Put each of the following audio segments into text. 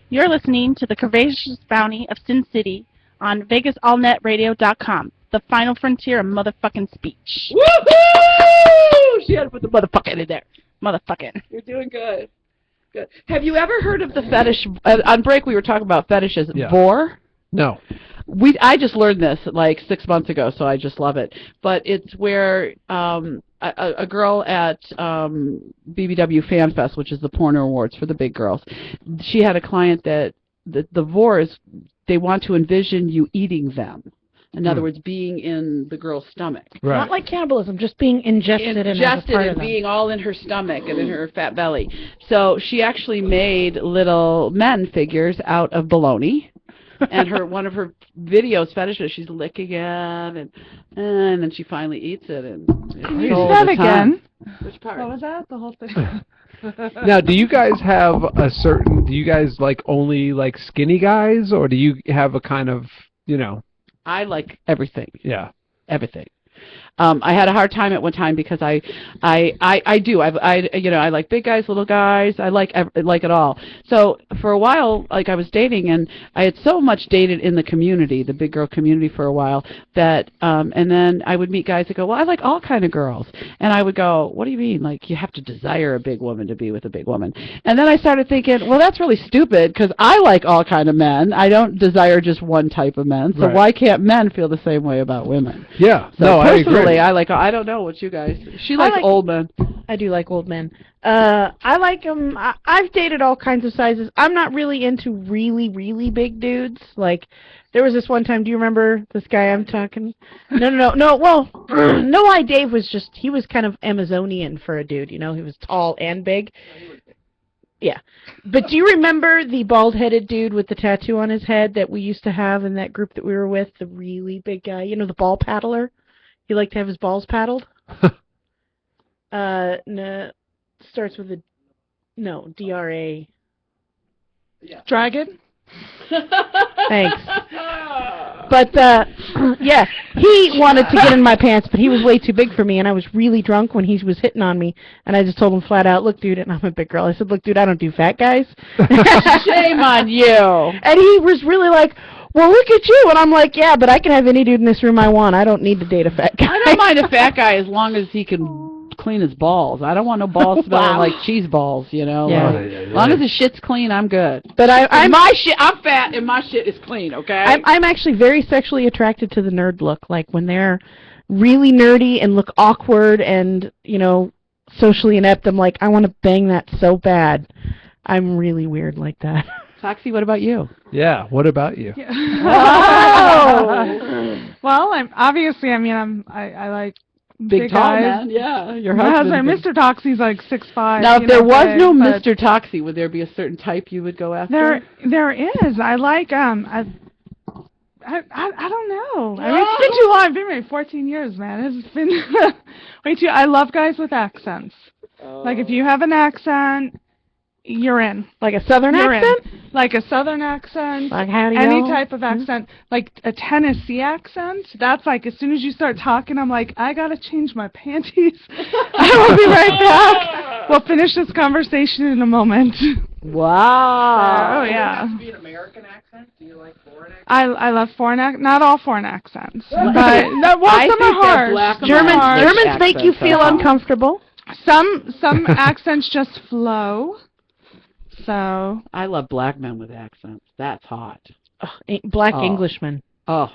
You're listening to the Curvaceous Bounty of Sin City on VegasAllNetRadio.com, the final frontier of motherfucking speech. Woohoo! She had to put the motherfucking in there. Motherfucking. You're doing good. Good. Have you ever heard of the fetish? On break, we were talking about fetishes. Yeah. Vor? No. I just learned this like 6 months ago, so I just love it. But it's where a girl at BBW Fan Fest, which is the porno awards for the big girls, she had a client that the vor is they want to envision you eating them. In other words, being in the girl's stomach. Right. Not like cannibalism, just being ingested and being all in her stomach and in her fat belly. So she actually made little men figures out of bologna. And one of her videos fetishes, she's licking it, and then she finally eats it. And can you say that again? Which part? What was that? The whole thing. Now, do you guys have do you guys like only like skinny guys, or do you have a kind of, I like everything. Yeah. Everything. I had a hard time at one time because I like big guys, little guys. I like it all. So for a while, like I was dating, and I had so much dated in the community, the big girl community, for a while that, and then I would meet guys that go, well, I like all kind of girls, and I would go, what do you mean? Like you have to desire a big woman to be with a big woman? And then I started thinking, well, that's really stupid because I like all kind of men. I don't desire just one type of men. So why can't men feel the same way about women? Yeah. So no, I agree. I don't know what you guys. She likes old men. I do like old men. I like them. I've dated all kinds of sizes. I'm not really into really, really big dudes. Like, there was this one time. Do you remember this guy I'm talking? No. Well, No Lie Dave was he was kind of Amazonian for a dude. He was tall and big. Yeah. But do you remember the bald-headed dude with the tattoo on his head that we used to have in that group that we were with? The really big guy. The ball paddler? He liked to have his balls paddled? No, starts with D-R-A. Yeah. Dragon? Thanks. But, yeah, he wanted to get in my pants, but he was way too big for me, and I was really drunk when he was hitting on me, and I just told him flat out, look, dude, and I'm a big girl. I said, look, dude, I don't do fat guys. Shame on you. And he was really like, well, look at you. And I'm like, yeah, but I can have any dude in this room I want. I don't need to date a fat guy. I don't mind a fat guy as long as he can clean his balls. I don't want no balls smelling like cheese balls, Yeah. As long as the shit's clean, I'm good. But I'm fat and my shit is clean, okay? I'm actually very sexually attracted to the nerd look. Like when they're really nerdy and look awkward and, socially inept, I'm like, I want to bang that so bad. I'm really weird like that. Foxy, what about you? Yeah, what about you? Yeah. Oh! Well, I like big tall guys. man. Yeah, your My husband. Mr. Toxie's like 6'5". Now, if there was no Mr. Toxie, would there be a certain type you would go after? There is. I like I don't know. I mean, it's been too long. I've been married 14 years, man. It's been way too. I love guys with accents. Like if you have an accent, you're in. Like a southern accent? Like a southern accent. Like howdy any type of accent. Like a Tennessee accent. That's like as soon as you start talking, I'm like, I gotta change my panties. I will be right back. We'll finish this conversation in a moment. Wow. Oh yeah. Does it have to be an American accent? Do you like foreign accents? I love not all foreign accents, but some are hard. Germans make you feel uncomfortable. Some accents just flow. So I love black men with accents. That's hot. Black Englishmen. Oh.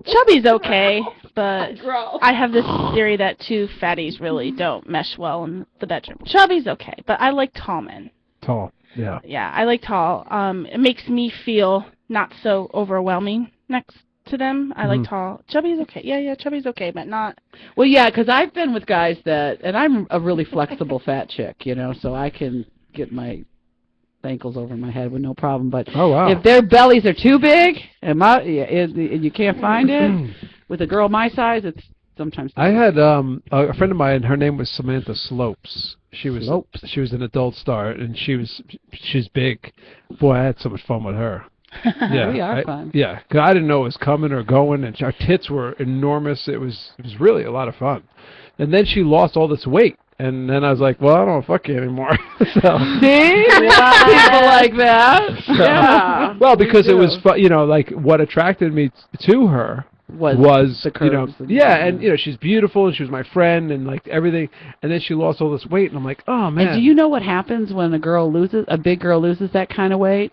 Chubby's okay, but I have this theory that two fatties really don't mesh well in the bedroom. Chubby's okay, but I like tall men. Tall, yeah. Yeah, I like tall. It makes me feel not so overwhelming next to them. I like tall. Chubby's okay. Yeah, Chubby's okay, but not. Well, yeah, because I've been with guys and I'm a really flexible fat chick, so I can get my ankles over my head with no problem. But if their bellies are too big and you can't find it, with a girl my size, it's sometimes. I had a friend of mine. Her name was Samantha Slopes. She was an adult star, and she's big. Boy, I had so much fun with her. Yeah, we are fun. Yeah, because I didn't know it was coming or going, and our tits were enormous. It was really a lot of fun. And then she lost all this weight, And then I was like, well, I don't want to fuck you anymore. So, See? People like that. Yeah. well, because it was, like what attracted me to her was the curves and she's beautiful and she was my friend and like everything, and then she lost all this weight and I'm like, oh man. And do you know what happens when a big girl loses that kind of weight?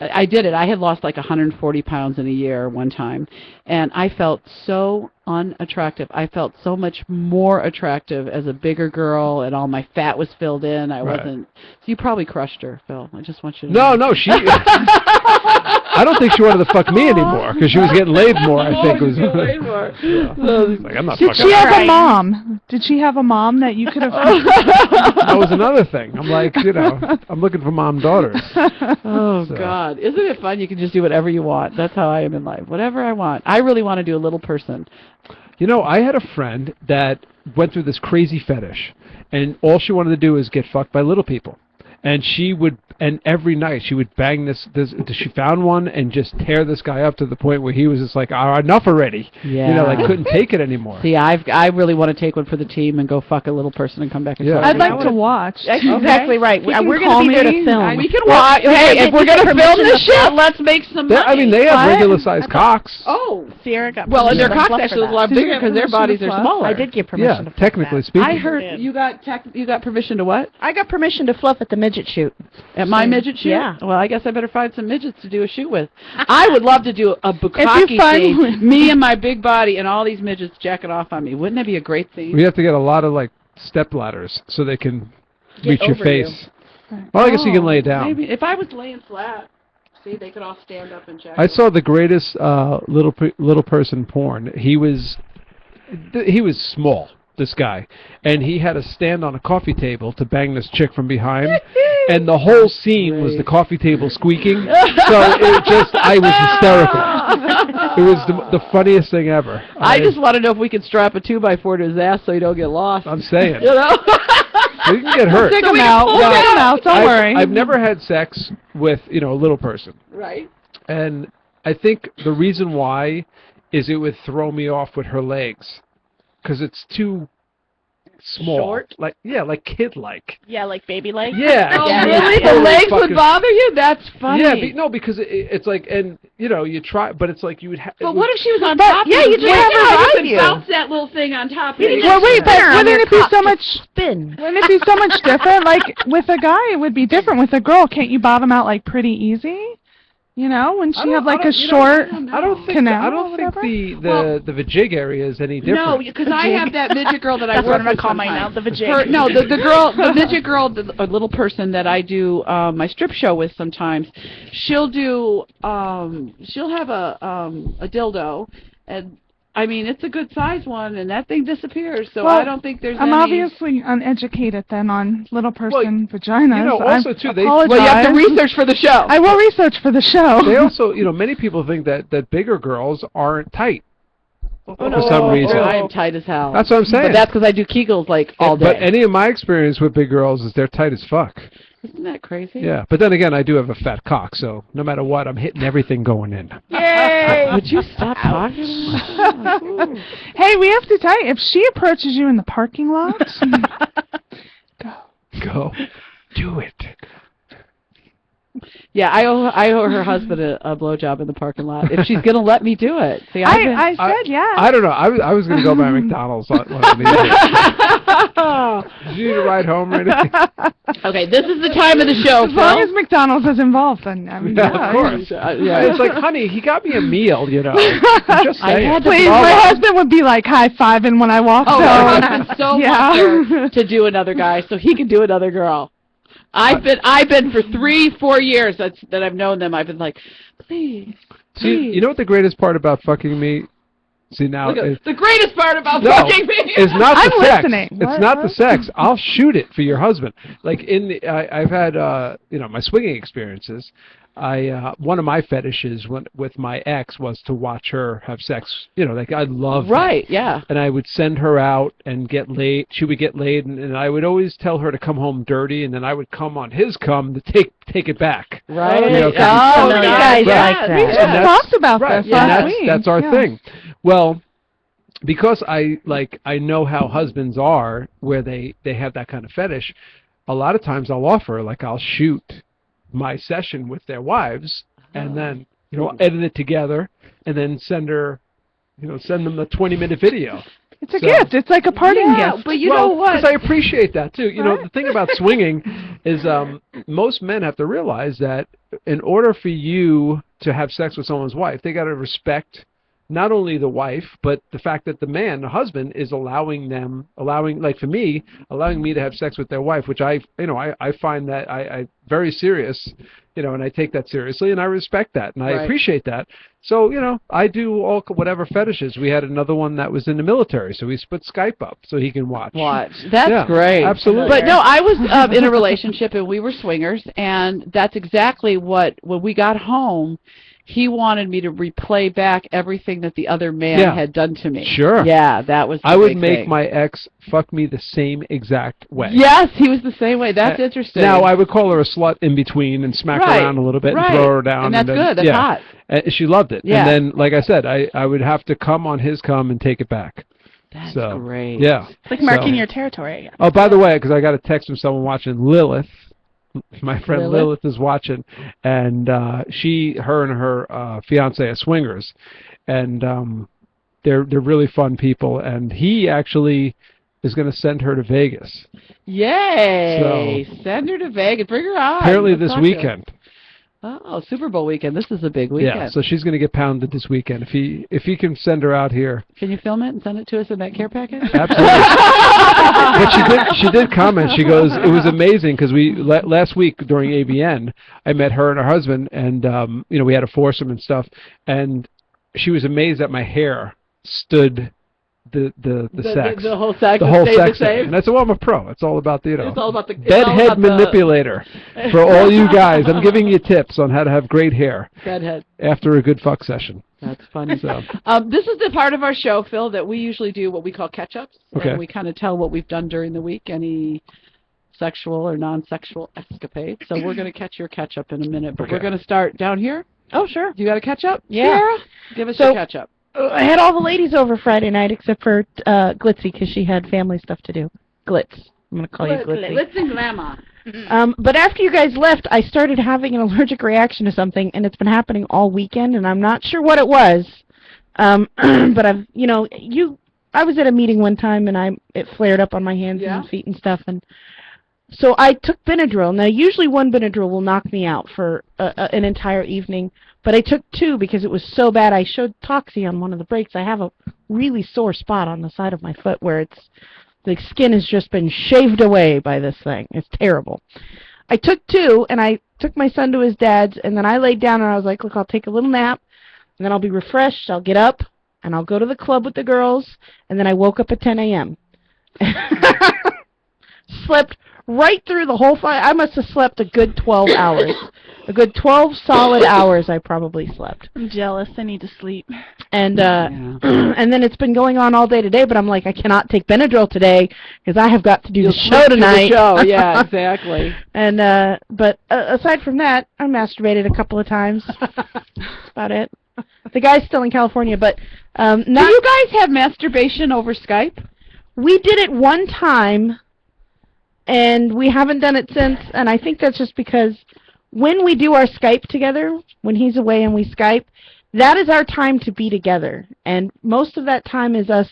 I did it. I had lost like 140 pounds in a year one time, and I felt so unattractive. I felt so much more attractive as a bigger girl, and all my fat was filled in. I wasn't. So you probably crushed her, Phil. I just want you to know. No, she. I don't think she wanted to fuck me anymore because she was getting laid more. I think it was. Like, I'm not Did fucking she have her. a mom? Did she have a mom that you could have? That was another thing. I'm like, I'm looking for mom daughters. Oh God, isn't it fun? You can just do whatever you want. That's how I am in life. Whatever I want. I really want to do a little person. I had a friend that went through this crazy fetish, and all she wanted to do is get fucked by little people. And every night she would bang this. She found one and just tear this guy up to the point where he was just like, enough already. Yeah. Couldn't take it anymore. See, I really want to take one for the team and go fuck a little person and come back and Yeah. fuck I'd her. like to watch. That's exactly right. You can We're call going to be there me. to film. We can watch. Hey, if we're gonna film this shit, let's make some money. They have What? regular sized cocks. Oh, Sierra got well, and their permission to cock fluff for sections are a that. lot Did you bigger get because their permission bodies to are fluff? smaller. I did get permission Yeah, to fluff technically that. speaking. I heard you got permission to what? I got permission to fluff at the midget shoot. At my midget shoot? Yeah. Well, I guess I better find some midgets to do a shoot with. I would love to do a bukkake find scene, one. me and my big body and all these midgets jacking off on me. Wouldn't that be a great scene? We have to get a lot of step ladders so they can reach your over face. Well, I guess you can lay it down. Maybe if I was laying flat, see, they could all stand up and jack. I saw the greatest little person porn. He was small, this guy, and he had to stand on a coffee table to bang this chick from behind, and the whole scene was the coffee table squeaking. So I was hysterical. It was the funniest thing ever. I just want to know if we could strap a 2x4 to his ass so he don't get lost. I'm saying. You know? You can get hurt. Dig them out. We'll Well, dig them out. Don't worry. I've never had sex with a little person, Right. and I think the reason why is it would throw me off with her legs, because it's too small, Short? like kid-like. Yeah, like baby legs. Yeah. Oh, Yeah, really? yeah, The yeah. legs Fucking- would bother you? That's funny. Yeah, because it's like, and you try, but it's like you would have. But what if she was on top yeah, of you? you just have her you ride could you. bounce that little thing on top of you. Well, wait, but There, on wouldn't your it be cock, so just much? spin? Wouldn't it be so much different? Like with a guy, it would be different. With a girl, can't you bottom out like pretty easy? When she have like a short I don't think canal I or don't think whatever? the vajig area is any different. No, because I have that midget girl that I That's work what I'm gonna with call mine now, sometimes. the vajig. No, the midget girl, a little person that I do my strip show with sometimes. She'll do she'll have a dildo, and I mean it's a good size one, and that thing disappears. So Well, I don't think there's I'm any. obviously uneducated then on little person vaginas. also I too, they apologize. Well, you have to research for the show. I will research for the show. They also, many people think that bigger girls aren't tight for no. some reason. I am tight as hell. That's what I'm saying. But that's because I do Kegels like all day. But any of my experience with big girls is they're tight as fuck. Isn't that crazy? Yeah, but then again, I do have a fat cock, so no matter what, I'm hitting everything going in. Yay! Would you stop talking? Hey, we have to tell you, if she approaches you in the parking lot, Go, do it. Yeah, I owe her husband a blowjob in the parking lot if she's gonna let me do it. See, I said yeah. I don't know. I was gonna go by McDonald's on one of these days. Did you need a ride home or anything? Okay, this is the time of the show, As long as Phil. McDonald's is involved, then I mean, Yeah, of course. Yeah. It's like, honey, he got me a meal, I'm just I saying. had to Please, blow my up. husband would be like high-fiving when I walk. Oh, so. her husband so Yeah. wants her to do another guy so he can do another girl. I've been for 3-4 years that I've known them. I've been like, please. See, you know what the greatest part about fucking me? See now, The greatest part about no, fucking me it's not the I'm sex. listening. It's What? not the sex. I'll shoot it for your husband. Like I've had my swinging experiences. One of my fetishes with my ex was to watch her have sex. Like I love that. Right, yeah. And I would send her out and get laid. She would get laid, and I would always tell her to come home dirty, and then I would come on his cum to take it back. Right. You know, Oh, you guys yeah. like that. We just And that's- talked about Right, this and last that's week. that's our Yeah. thing. Well, because I know how husbands are, where they have that kind of fetish. A lot of times I'll offer, like, I'll shoot my session with their wives, and then edit it together, and then send them the 20-minute video. It's a gift. It's like a parting gift. But you know what? Because I appreciate that too. You know, the thing about swinging is most men have to realize that in order for you to have sex with someone's wife, they got to respect not only the wife, but the fact that the man, the husband, is allowing me to have sex with their wife, which I find that I very serious, and I take that seriously, and I respect that, and I appreciate that. So, I do whatever fetishes. We had another one that was in the military, so we put Skype up so he can watch. That's great. Absolutely. But no, I was in a relationship, and we were swingers, and that's exactly when we got home, he wanted me to replay back everything that the other man had done to me. Sure. Yeah, that was the I would big make thing. my ex fuck me the same exact way. Yes, he was the same way. That's interesting. Now, I would call her a slut in between and smack her around a little bit and throw her down. And that's good. That's hot. And she loved it. Yeah. And then, like I said, I would have to come on his cum and take it back. That's so, great. Yeah. It's like marking your territory again. Oh, by the way, because I got a text from someone watching, Lilith. My friend Lilith is watching, and her and her fiance are swingers, and they're really fun people. And he actually is going to send her to Vegas. Yay! So, send her to Vegas. Bring her on. Apparently this weekend. Oh, Super Bowl weekend. This is a big weekend. Yeah, so she's going to get pounded this weekend. If he can send her out here. Can you film it and send it to us in that care package? Absolutely. But she did comment. She goes, it was amazing because last week during ABN, I met her and her husband, and we had a foursome and stuff, and she was amazed that my hair stood the sex. The whole sex. The whole sex. The same. And I said, well, I'm a pro. It's all about the, It's all about the bedhead manipulator. For all you guys, I'm giving you tips on how to have great hair. Bedhead. After a good fuck session. That's funny. So. This is the part of our show, Phil, that we usually do what we call catch-ups. Okay. And we kind of tell what we've done during the week, any sexual or non-sexual escapades. So we're going to catch your catch-up in a minute, but we're going to start down here. Oh, sure. You got a catch-up? Yeah. Sarah? Give us your catch-up. I had all the ladies over Friday night except for Glitzy because she had family stuff to do. Glitz. I'm going to call you Glitzy. Glitz and Glamour. But after you guys left, I started having an allergic reaction to something, and it's been happening all weekend, and I'm not sure what it was. But I was at a meeting one time, and it flared up on my hands and feet and stuff, and so I took Benadryl. Now, usually one Benadryl will knock me out for an entire evening, but I took two because it was so bad. I showed Toxie on one of the breaks. I have a really sore spot on the side of my foot where the skin has just been shaved away by this thing. It's terrible. I took two, and I took my son to his dad's, and then I laid down, and I was like, look, I'll take a little nap, and then I'll be refreshed. I'll get up, and I'll go to the club with the girls, and then I woke up at 10 a.m. Slept right through the whole fight. I must have slept a good 12 hours. A good 12 solid hours I probably slept. I'm jealous. I need to sleep. And and then it's been going on all day today, but I'm like, I cannot take Benadryl today because I have got to do the show tonight. Yeah, exactly. And but aside from that, I masturbated a couple of times. That's about it. The guy's still in California, but Do you guys have masturbation over Skype? We did it one time, and we haven't done it since, and I think that's just because when we do our Skype together, when he's away and we Skype, that is our time to be together. And most of that time is us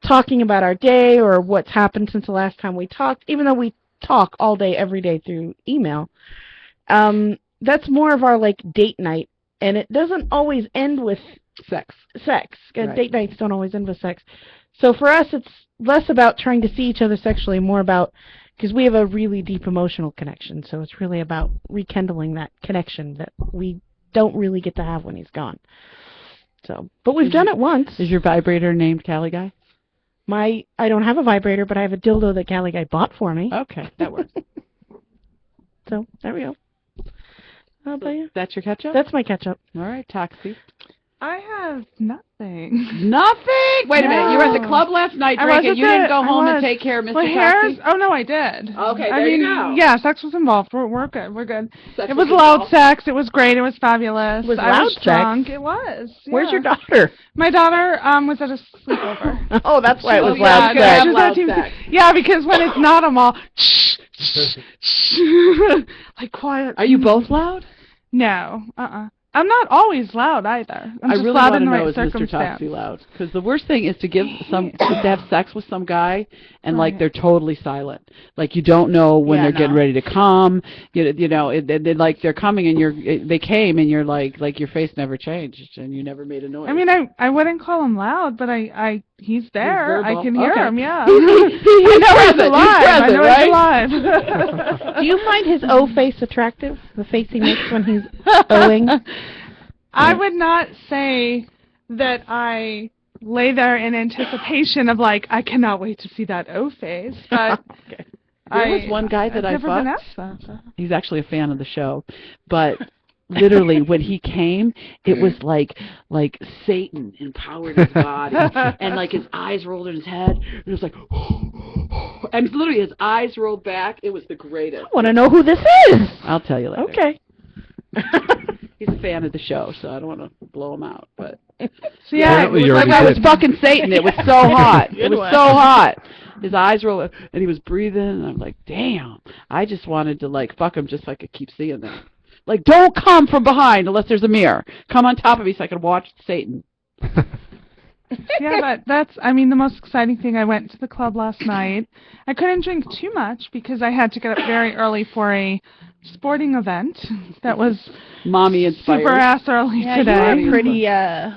talking about our day or what's happened since the last time we talked, even though we talk all day, every day through email. That's more of our, date night. And it doesn't always end with sex. Right. Date nights don't always end with sex. So for us, it's less about trying to see each other sexually, more about, because we have a really deep emotional connection, so it's really about rekindling that connection that we don't really get to have when he's gone. So, but we've done it once. Is your vibrator named Cali Guy? I don't have a vibrator, but I have a dildo that Cali Guy bought for me. Okay, that works. So, there we go. How about you? That's your catch-up? That's my catch-up. All right, Toxie. I have nothing. Nothing? Wait a minute. You were at the No. club last night I was drinking. at You didn't the- go I home and was. take care of Mr. Well, Taxi? Oh, no, I did. Okay, I there mean, you go. yeah, sex was involved. We're good. We're good. Sex It was was loud involved. sex. It was great. It was fabulous. Was I loud was sex? drunk. It was. Where's yeah. your daughter? My daughter was at a sleepover. Oh, that's why it was Oh, loud yeah, sex. have loud She's sex. Yeah, because when it's not, I'm all like quiet. Are you both loud? No. I'm not always loud either. I'm I just really loud want in to the know right is Mr. circumstance. Toxie loud? Because the worst thing is to have sex with some guy and like Right. they're totally silent. Like you don't know when Yeah, they're getting no. ready to come. You know, like they're coming and they came and you're like your face never changed and you never made a noise. I mean, I wouldn't call him loud, but he's there. I verbal. can hear Okay. him. Yeah. He's I know he's present. alive. He's present, I know right? he's alive. Do you find his O face attractive? The face he makes when he's Oing? I would not say that I lay there in anticipation of like I cannot wait to see that O face, but There was one guy that I've I never been fucked. asked that. He's actually a fan of the show, but literally when he came, it was like Satan empowered his body, and like his eyes rolled in his head, and it was like, and literally his eyes rolled back. It was the greatest. I want to know who this is. I'll tell you later. Okay. He's a fan of the show, so I don't want to blow him out, but. So yeah, Apparently it you was already Like I was did. fucking Satan. It was so hot. It Good was one. so hot. His eyes rolled, and he was breathing, and I'm like, damn. I just wanted to, like, fuck him just so I could keep seeing them. Like, don't come from behind unless there's a mirror. Come on top of me so I can watch Satan. yeah, but that's, I mean, the most exciting thing, I went to the club last night. I couldn't drink too much because I had to get up very early for a sporting event that was Mommy inspired. super ass early Yeah, today. you were pretty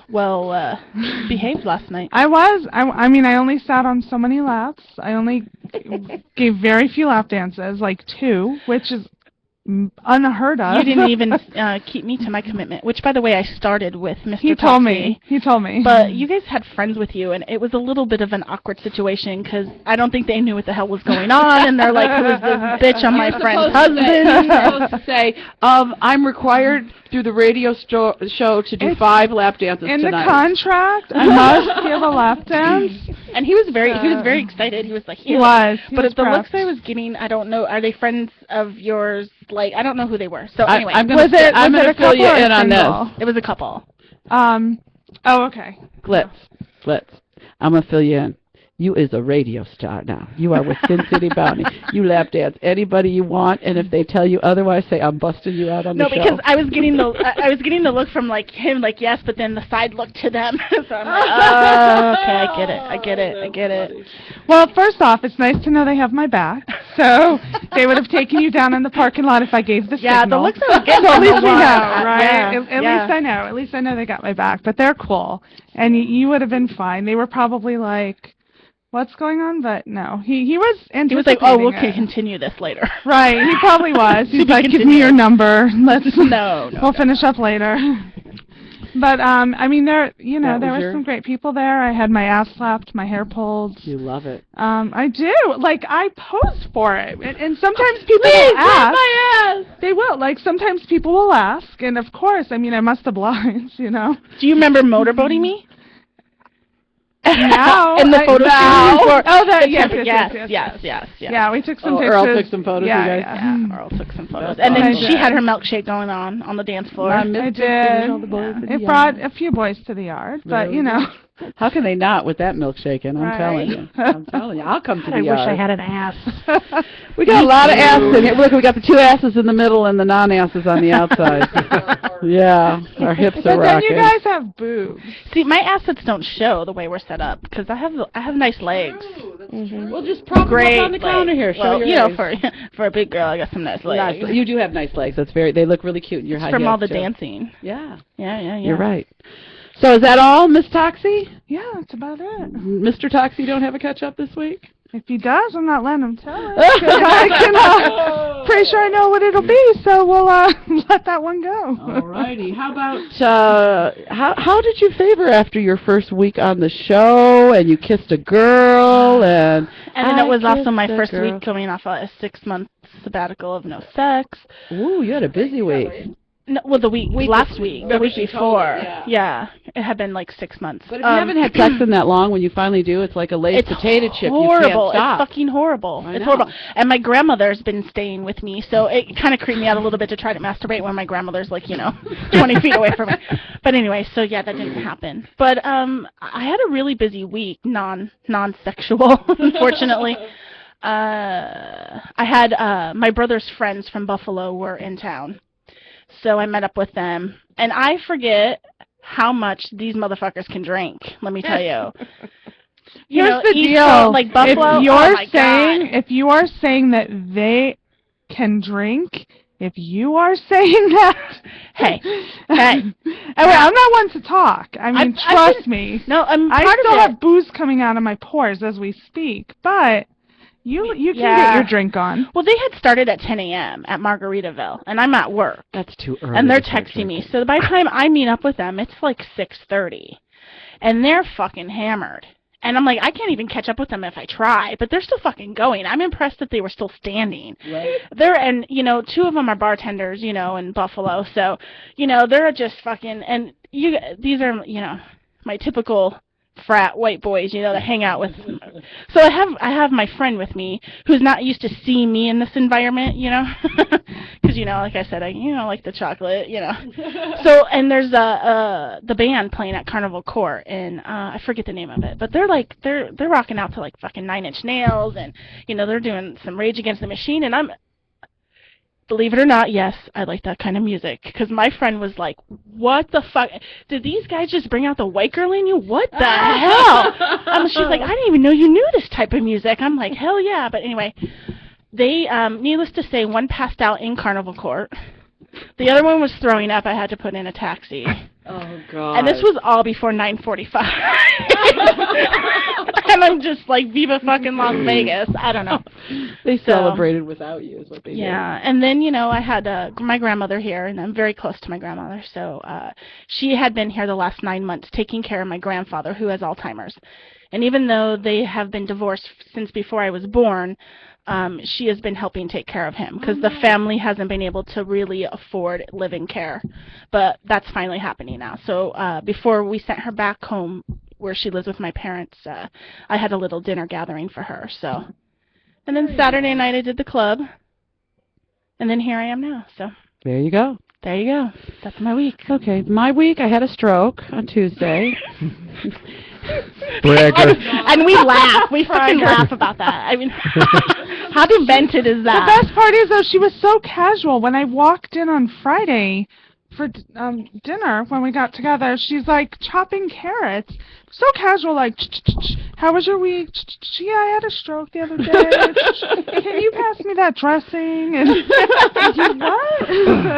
well behaved last night. I was. I mean, I only sat on so many laps. I only gave very few lap dances, like 2, which is unheard of. You didn't even keep me to my commitment, which, by the way, I started with Mr. He told Toxie. me. He told me. But you guys had friends with you, and it was a little bit of an awkward situation because I don't think they knew what the hell was going on, and they're like, "Who is this bitch on my friend's husband?" You're supposed to say, I'm required through the radio show to do It's 5 lap dances in tonight. the contract, I must give a lap dance. And he was very excited. He was like, He "Here." was. He But was the looks prepped. I was getting, I don't know. Are they friends of yours? Like, I don't know who they were. So anyway, I'm gonna Was it I'm a gonna fill you couple or in on single? this. it was a couple. Oh, okay. Glitz. I'm gonna fill you in. You is a radio star now. You are with SinCityBounty. You lap dance anybody you want, and if they tell you otherwise, say I'm busting you out on No, the show. because I was getting the I was getting the look from like him, like yes, but then the side look to them. So I'm like, oh, okay, I get it. Well, first off, it's nice to know they have my back. So they would have taken you down in the parking lot if I gave the Yeah, the signal. looks I was getting. So at least from we the know, one- right? Yeah, At yeah. least I know. At least I know they got my back. But they're cool, and you would have been fine. They were probably like, "What's going on?" But no, he was anticipating He was like, "Oh, we'll it. continue this later." Right, he probably was. He's To be like, "Give me continued. your number. Let's No, we'll finish up later." But I mean, there That there was were your- some great people there. I had my ass slapped, my hair pulled. You love it. I do. Like I pose for it, and sometimes people will ask. They will. Like sometimes people will ask, and of course, I mean, I must oblige. You know. Do you remember motorboating me? Now in the I- photo now- series for Oh, that the yes, temp- yes. Yeah, we took some Oh, pictures. Earl took some photos, yeah, you guys? Yeah. Earl took some photos, That's and then awesome. she had her milkshake going on the dance floor. I missed I it. did. All the boys in the It yard. brought a few boys to the yard, but Really? you know. How can they not with that milkshake? I'm Right. telling you. I'm telling you. I'll come to the I wish yard. I had an ass. We got a lot of asses in here. Look, we got the 2 asses in the middle and the non-asses on the outside. Yeah, our hips are But then rocking. you guys have boobs. See, my assets don't show the way we're set up because I have nice legs. We'll just prop them Great up on the legs. counter here. Show Well, your you know, legs. for a big girl, I got some nice legs. Nice. You do have nice legs. That's they look really cute in your high From heels, all the too. dancing. Yeah, Yeah. you're right. So is that all, Miss Toxie? Yeah, that's about it. Mr. Toxie, you don't have a catch-up this week? If he does, I'm not letting him tell it. 'Cause I can, pretty sure I know what it'll be, so we'll let that one go. Alrighty. How about how did you favor after your first week on the show and you kissed a girl and And then it was also my kissed a first girl. week coming off a 6-month sabbatical of no sex. Ooh, you had a busy week. No, well, the week last week, the week before. yeah. Yeah, it had been like 6 months. But if you haven't had sex in that long, when you finally do, it's like a Lay's it's potato chip. horrible. You can't stop. It's fucking horrible. I It's know. horrible. And my grandmother's been staying with me, so it kind of creeped me out a little bit to try to masturbate when my grandmother's like, 20 feet away from me. But anyway, so yeah, that didn't happen. But I had a really busy week, non-sexual, unfortunately. I had my brother's friends from Buffalo were in town. So I met up with them, and I forget how much these motherfuckers can drink. Let me tell you. Here's the East deal. Coast, like Buffalo. If you're oh my saying, God. if you are saying that they can drink, if you are saying that, Hey. Anyway, I'm not one to talk. I mean, I've trust been- me. No, I'm I part still of it. have booze coming out of my pores as we speak, but you can Yeah. get your drink on. Well, they had started at 10 a.m. at Margaritaville, and I'm at work, That's too early. and they're to start texting me. drinking. So by the time I meet up with them, it's like 6:30, and they're fucking hammered. And I'm like, I can't even catch up with them if I try, but they're still fucking going. I'm impressed that they were still standing. Right. And 2 of them are bartenders, in Buffalo. So, they're just fucking, and these are, my typical frat white boys, that hang out with. So I have my friend with me who's not used to seeing me in this environment, because like I said, I like the chocolate, So and there's the band playing at Carnival Court, and I forget the name of it, but they're rocking out to like fucking 9 Inch Nails, and they're doing some Rage Against the Machine, and believe it or not, yes, I like that kind of music. Because my friend was like, what the fuck? Did these guys just bring out the white girl in you? What the hell? She's like, I didn't even know you knew this type of music. I'm like, hell yeah. But anyway, they, needless to say, one passed out in Carnival Court. The other one was throwing up. I had to put in a taxi. Oh, God. And this was all before 9:45. And I'm just like, Viva fucking Las Vegas. I don't know. They So- celebrated without you is what they did. Yeah, and then, I had my grandmother here, and I'm very close to my grandmother, so she had been here the last 9 months taking care of my grandfather, who has Alzheimer's. And even though they have been divorced since before I was born, she has been helping take care of him, because the family hasn't been able to really afford living care. But that's finally happening now. So before we sent her back home, where she lives with my parents, I had a little dinner gathering for her, so... And then Saturday night I did the club. And then here I am now. So There you go. there you go. That's my week. Okay, my week, I had a stroke on Tuesday. Bragger. And we laugh. We fucking laugh about that. I mean, how demented is The that? best part is, though, she was so casual. When I walked in on Friday for dinner, when we got together, she's like chopping carrots. So casual, like, how was your week? Yeah, I had a stroke the other day. Can you pass me that dressing? And what?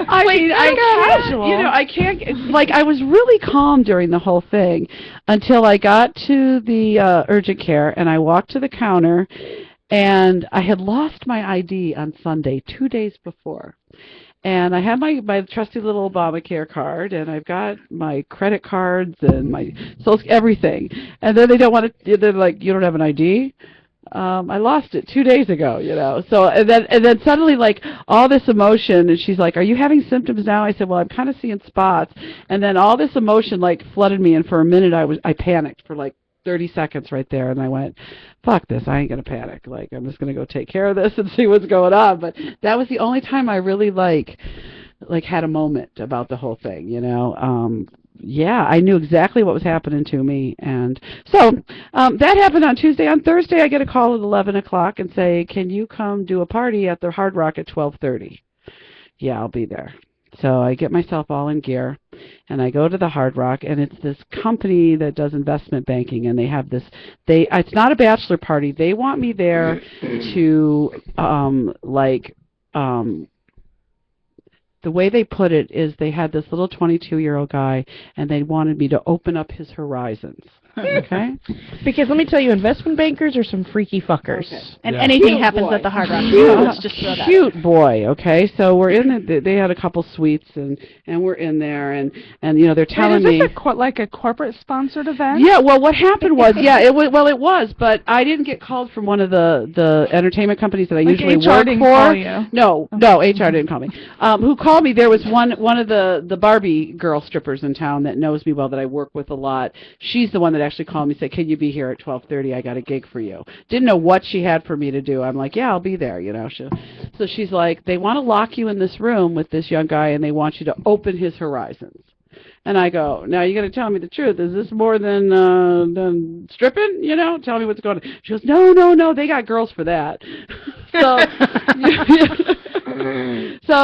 I mean, casual. I can't, like, I was really calm during the whole thing until I got to the urgent care, and I walked to the counter, and I had lost my ID on Sunday, 2 days before. And I have my trusty little Obamacare card, and I've got my credit cards and my social, everything. And then they don't want to, they're like, you don't have an ID? I lost it 2 days ago, So, and then suddenly, like, all this emotion, and she's like, are you having symptoms now? I said, well, I'm kind of seeing spots. And then all this emotion, like, flooded me, and for a minute I panicked for, like, 30 seconds right there, and I went, fuck this, I ain't gonna panic. Like, I'm just gonna go take care of this and see what's going on. But that was the only time I really like had a moment about the whole thing, Yeah, I knew exactly what was happening to me, and so that happened on Tuesday. On Thursday, I get a call at 11 o'clock and say, can you come do a party at the Hard Rock at 12:30? Yeah, I'll be there. So I get myself all in gear, and I go to the Hard Rock, and it's this company that does investment banking, and they have this, it's not a bachelor party. They want me there to, the way they put it is they had this little 22-year-old guy, and they wanted me to open up his horizons. Okay. Because let me tell you, investment bankers are some freaky fuckers. Okay. And Yeah. anything Cute happens boy. at the Hard Rock. Cute, Let's just throw that. cute boy. Okay, so we're in. They had a couple suites, and we're in there, and they're Wait, telling is me. this like a corporate sponsored event? Yeah, well, what happened was, it was, but I didn't get called from one of the entertainment companies that I Like usually HR work didn't for. call you. No, HR didn't call me. Who called me? There was one of the Barbie girl strippers in town that knows me well, that I work with a lot. She's the one that actually called me and said, "Can you be here at 12:30? I got a gig for you." Didn't know what she had for me to do. I'm like, "Yeah, I'll be there." So she's like, "They want to lock you in this room with this young guy, and they want you to open his horizons." And I go, "Now you got to tell me the truth. Is this more than stripping? Tell me what's going on." She goes, "No, they got girls for that." So,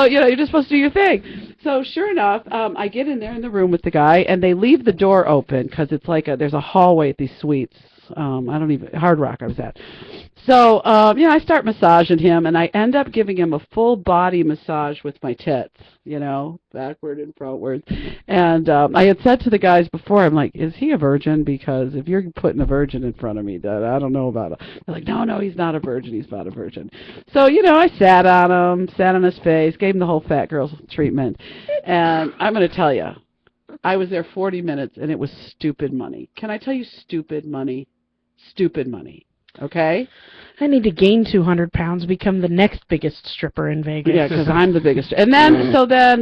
you're just supposed to do your thing. So sure enough, I get in there in the room with the guy, and they leave the door open because it's like there's a hallway at these suites. Hard Rock I was at. So, I start massaging him, and I end up giving him a full body massage with my tits, backward and frontward. And I had said to the guys before, I'm like, "Is he a virgin? Because if you're putting a virgin in front of me, that I don't know about it." They're like, No, he's not a virgin. He's not a virgin. So, I sat on him, sat on his face, gave him the whole fat girl treatment. And I'm going to tell you, I was there 40 minutes, and it was stupid money. Can I tell you stupid money? Stupid money. Okay? I need to gain 200 pounds, become the next biggest stripper in Vegas. Yeah, because I'm the biggest. And then,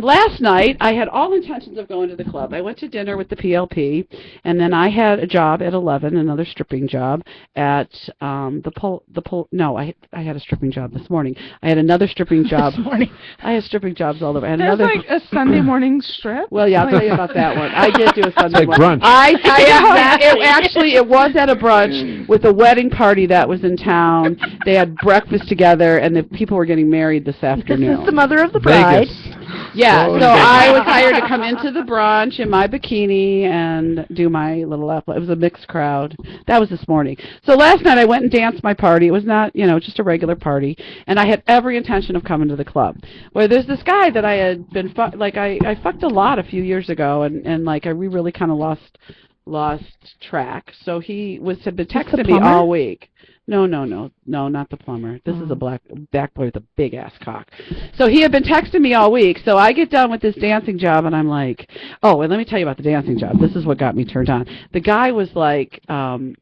last night, I had all intentions of going to the club. I went to dinner with the PLP, and then I had a job at 11, another stripping job at I had a stripping job this morning. I had another stripping job. This morning. I had stripping jobs all over. And There's another. like a Sunday morning strip. Well, yeah, I'll tell you about that one. I did do a Sunday like morning. brunch. I tell you, it was at a brunch with a wedding party that was in town. They had breakfast together, and the people were getting married this This afternoon. is the mother of the bride. Vegas. Yeah, Oh, so I was hired to come into the brunch in my bikini and do my little It was a mixed crowd. That was this morning. So last night I went and danced my party. It was not, just a regular party, and I had every intention of coming to the club. Well, there's this guy that I had been I fucked a lot a few years ago, and we really kind of lost track. So he had been texting me all week. No, not the plumber. This is a black boy with a big ass cock. So he had been texting me all week. So I get done with this dancing job, and I'm like, oh, and let me tell you about the dancing job. This is what got me turned on. The guy was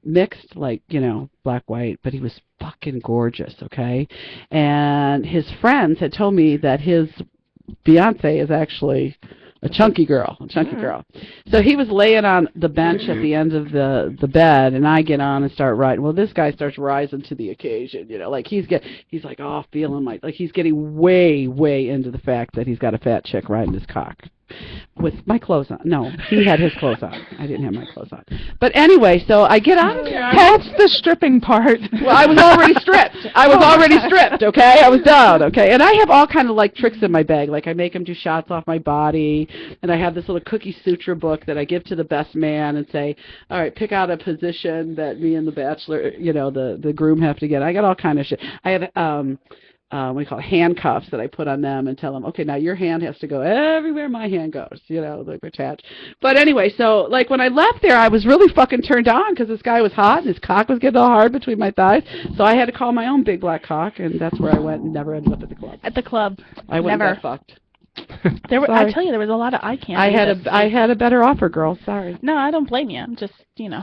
mixed, black white, but he was fucking gorgeous. Okay, and his friends had told me that his fiance is actually a chunky girl. So he was laying on the bench at the end of the bed, and I get on and start riding. Well, this guy starts rising to the occasion, he's like, oh, feeling like he's getting way, way into the fact that he's got a fat chick riding his cock. With my clothes on. No, he had his clothes on. I didn't have my clothes on. But anyway, so I get out of there. That's the stripping part. Well, I was already stripped. Okay, I was done. Okay, and I have all kind of tricks in my bag. I make him do shots off my body, and I have this little cookie suture book that I give to the best man and say, all right, pick out a position that me and the bachelor, the groom have to get. I got all kind of shit. I have what do you call it, handcuffs that I put on them and tell them, okay, now your hand has to go everywhere my hand goes, attached. But anyway, so when I left there, I was really fucking turned on because this guy was hot and his cock was getting all hard between my thighs. So I had to call my own big black cock, and that's where I went and never ended up at the club. At the club. I went and got fucked. I tell you, there was a lot of eye candy. I had a better offer, girl. Sorry. No, I don't blame you. I'm just,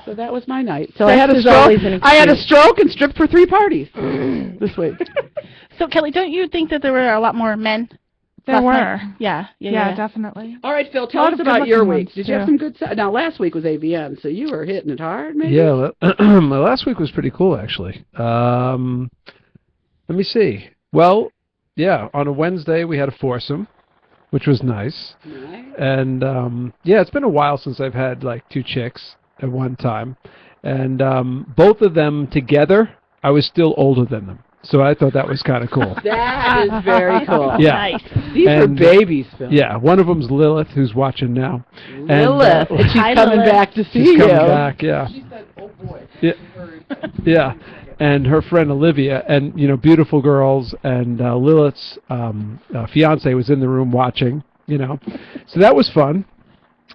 So that was my night. So I had a stroke and stripped for 3 parties this week. So Kelly, don't you think that there were a lot more men? There were. Night? Yeah, definitely. All right, Phil, tell us about your week. Did you have some good stuff? Now, last week was AVN, so you were hitting it hard, maybe? Yeah, my last week was pretty cool, actually. Let me see. Well, yeah, on a Wednesday we had a foursome, which was nice. And, it's been a while since I've had, 2 chicks at one time. And both of them together, I was still older than them. So I thought that was kind of cool. That is very cool. Yeah. Nice. These are babies, Phil. Yeah, one of them's Lilith, who's watching now. Lilith. And she's Hi, coming Lilith. back to see She's you. coming back, yeah. She said, oh, boy. Yeah. Yeah. And her friend Olivia, and, beautiful girls, and Lilith's fiance was in the room watching, So that was fun.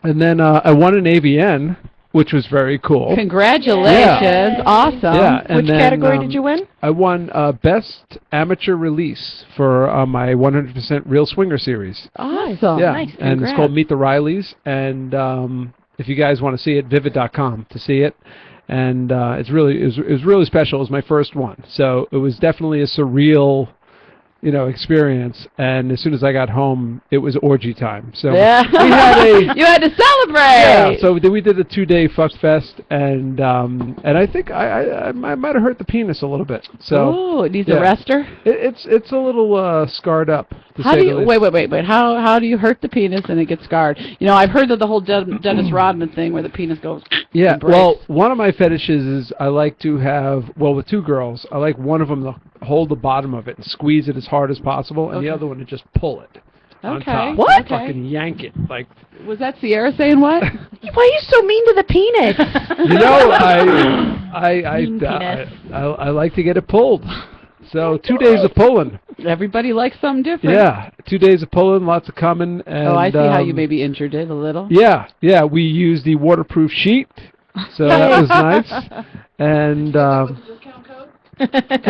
And then I won an AVN which was very cool. Congratulations. Yeah. Awesome. Yeah, and Which then, category did you win? I won Best Amateur Release for my 100% Real Swinger series. Awesome. Yeah, nice. and it's Congrats. called Meet the Rileys, and if you guys want to see it, vivid.com to see it. And it was really special. It was my first one, so it was definitely a surreal, experience. And as soon as I got home, it was orgy time. So Yeah. we had You had to celebrate. yeah. So we did a 2-day fuck fest, and I think I might have hurt the penis a little bit. So Oh, it needs yeah. a rester. it's a little scarred up. To How say do the you least. wait? How do you hurt the penis and it gets scarred? I've heard of the whole Dennis Rodman thing where the penis goes. Yeah, and breaks. well, one of my fetishes is I like to have, with two girls, I like one of them to hold the bottom of it and squeeze it as hard as possible, and the Okay. other one to just pull it on Okay. top. What? And fucking yank it. Like, Was that Sierra saying what? Why are you so mean to the penis? I like to get it pulled. So 2 days of pulling. Everybody likes something different. Yeah, 2 days of pulling, lots of coming. And, Oh, I see how you maybe injured it a little. Yeah, we used the waterproof sheet, so that was nice. And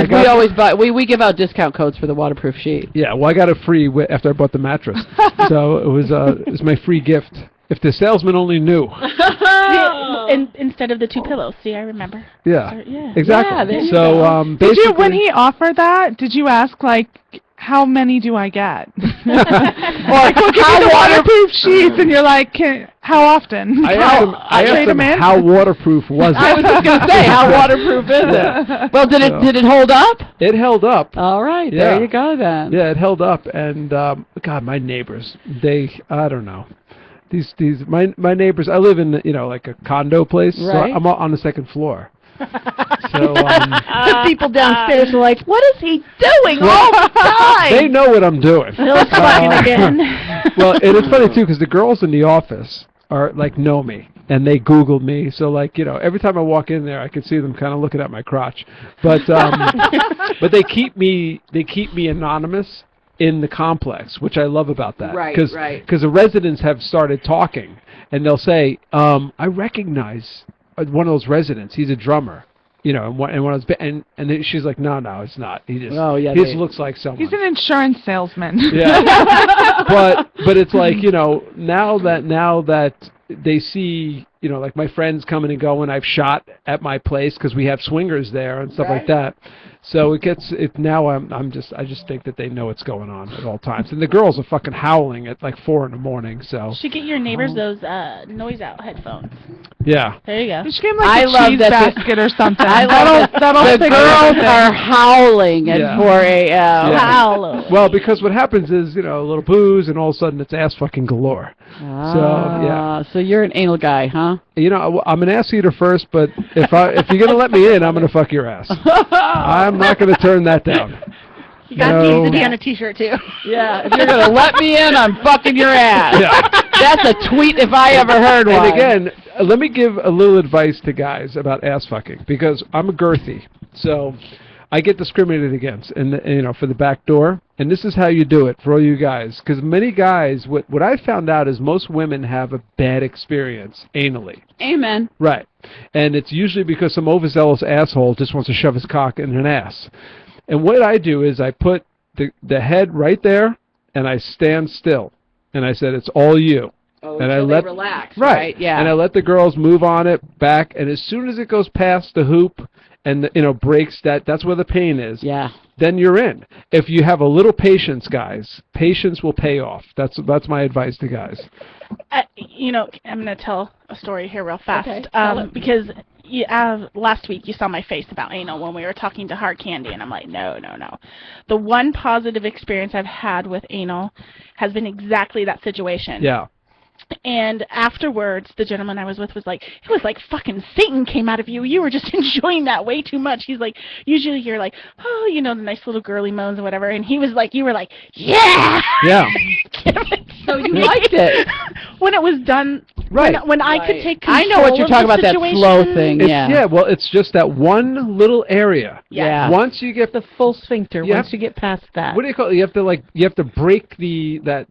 We always buy. We give out discount codes for the waterproof sheet. yeah, well, I got it free after I bought the mattress, so it was my free gift. If the salesman only knew. Instead of the 2 pillows. See, I remember. Yeah, Yeah. exactly. Yeah, there you So go. Did basically, you, when he offered that, did you ask, like, how many do I get? Or How waterproof sheets, and you're like, how often? I asked trade him 'em in? how waterproof was I was it. just gonna say, how waterproof is it? Well, did it hold up? It held up. All right, Yeah. there you go then. Yeah, it held up, and God, my neighbors, I don't know. My neighbors. I live in like a condo place, so Right. I'm on the second floor. So The people downstairs are like, what is he doing all the time? they know what I'm doing. Phil's fucking again. Well, and it's funny too because the girls in the office are know me and they Googled me. So every time I walk in there, I can see them kind of looking at my crotch. But but they keep me anonymous in the complex, which I love about that. Right, Cause, right. Because the residents have started talking, and they'll say, I recognize one of those residents. He's a drummer. And when I was, and then she's like, no, it's not. He just, Oh, yeah, he just they- looks like someone. He's an insurance salesman. Yeah, but it's like now that they see like my friends coming and going, I've shot at my place because we have swingers there and stuff like that. So now I just think that they know what's going on at all times, and the girls are fucking howling at like 4 a.m. So Should get your neighbors those noise out headphones. yeah, There you go. You should give him like I a love cheese that basket or something. I love that'll the fix girls everything. are howling at Yeah. 4 a.m. Yeah. Hallelujah. well, because what happens is a little booze, and all of a sudden it's ass fucking galore. Ah, so you're an anal guy, huh? I'm an ass eater first, but if you're gonna let me in, I'm gonna fuck your ass. I'm not gonna turn that down. You got No. these to be on a t-shirt too. Yeah, if you're gonna let me in, I'm fucking your ass. Yeah. That's a tweet if I ever heard one. And again, let me give a little advice to guys about ass fucking, because I'm a girthy, so I get discriminated against, and for the back door. And this is how you do it for all you guys, because many guys, what I found out is most women have a bad experience anally. Amen. Right, and it's usually because some overzealous asshole just wants to shove his cock in an ass. And what I do is I put the head right there, and I stand still, and I said, "It's all you." Oh, And until I they let- relax, Right. right? Yeah. And I let the girls move on it back, and as soon as it goes past the hoop and breaks, that's where the pain is. Yeah. Then you're in. If you have a little patience, guys, patience will pay off. That's my advice to guys. I'm gonna tell a story here real fast. Okay, tell it. Because last week you saw my face about anal when we were talking to Hard Candy, and I'm like, no. The one positive experience I've had with anal has been exactly that situation. Yeah. And afterwards, the gentleman I was with was like, it was like fucking Satan came out of you. You were just enjoying that way too much. He's like, usually you're like, oh, the nice little girly moans and whatever. And he was like, you were like, yeah. Yeah. Give it to So you me. liked it. When it was done Right. When I could take control I know what you're of talking the about, that situation. flow thing. Yeah. Well, it's just that one little area. Yeah. Once you get The full sphincter. You Once have- you get past that. what do you call it? You have to break that.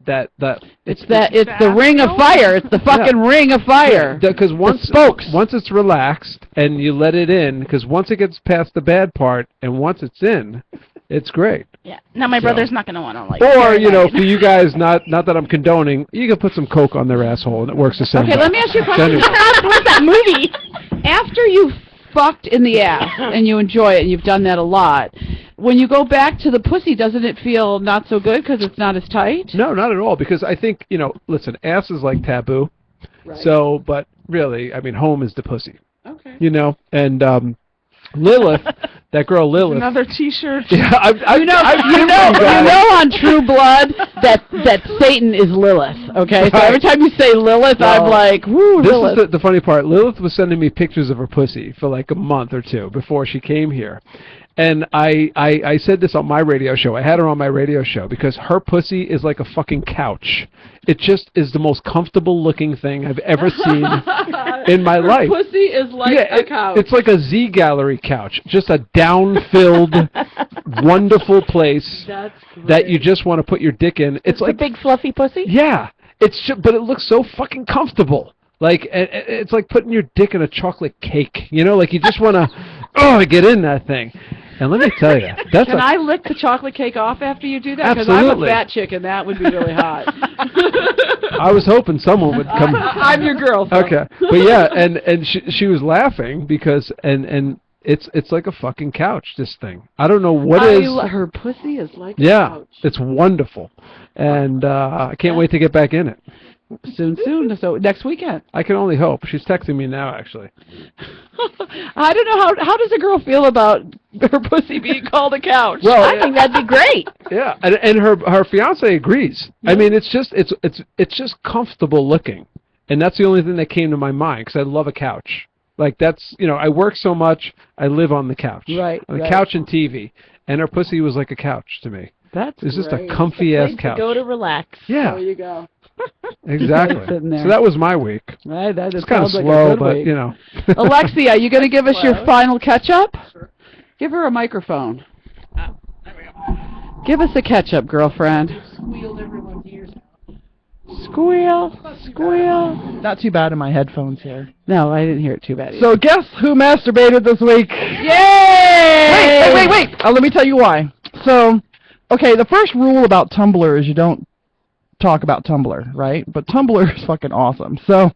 It's the ring of fire. It's the fucking ring of fire. Because once spokes. once it's relaxed and you let it in, because once it gets past the bad part and once it's in, it's great. Yeah. Now my brother's not gonna want to like. Or hear you know, it. for you guys, not that I'm condoning, you can put some coke on their asshole and it works the same way. Okay, let me ask you a question. Anyway. What's that movie? After you've fucked in the ass and you enjoy it, and you've done that a lot, when you go back to the pussy, doesn't it feel not so good because it's not as tight? No, not at all. Because I think listen, ass is like taboo. Right. So, but really, I mean, home is the pussy. Okay. And Lilith, that girl Lilith. Another T-shirt. Yeah, You know on True Blood that Satan is Lilith. Okay, so Right. every time you say Lilith, I'm Well, like, woo, This Lilith. is the funny part. Lilith was sending me pictures of her pussy for like a month or two before she came here. And I said this on my radio show. I had her on my radio show because her pussy is like a fucking couch. It just is the most comfortable looking thing I've ever seen in my life. Pussy is like a couch. It's like a Z Gallery couch. Just a down-filled, wonderful place That's that you just want to put your dick in. It's a like, big fluffy pussy. yeah, but it looks so fucking comfortable. Like it's like putting your dick in a chocolate cake. Like you just want to get in that thing. And let me tell you, that's Can I lick the chocolate cake off after you do that? Because I'm a Absolutely. fat chick and that would be really hot. I was hoping someone would come. I'm your girl. So. Okay, but yeah, and she was laughing because and it's like a fucking couch. This thing, I don't know what is. Her pussy is like a Yeah, couch. it's wonderful, and I can't wait to get back in it. Soon. So next weekend. I can only hope. She's texting me now, actually. I don't know how does a girl feel about her pussy being called a couch? Well, I think that'd be great. Yeah, and her fiance agrees. I mean, it's just comfortable looking, and that's the only thing that came to my mind because I love a couch. Like that's I work so much, I live on the couch. Right. On the couch and TV, and her pussy was like a couch to me. That's It's just a great. comfy ass couch. Go to relax. Yeah, There you go. exactly. Sitting there. So that was my week. Right, that It's kind of sounds like slow, a good but week. Alexia, are you going to give us your final catch-up? Sure. Give her a microphone. Give us a catch-up, girlfriend. Squealed everyone's ears out. Squeal. Not too bad in my headphones here. No, I didn't hear it too bad either. So guess who masturbated this week? Yay! Wait. Let me tell you why. So, okay, the first rule about Tumblr is you don't talk about Tumblr, right? But Tumblr is fucking awesome. So,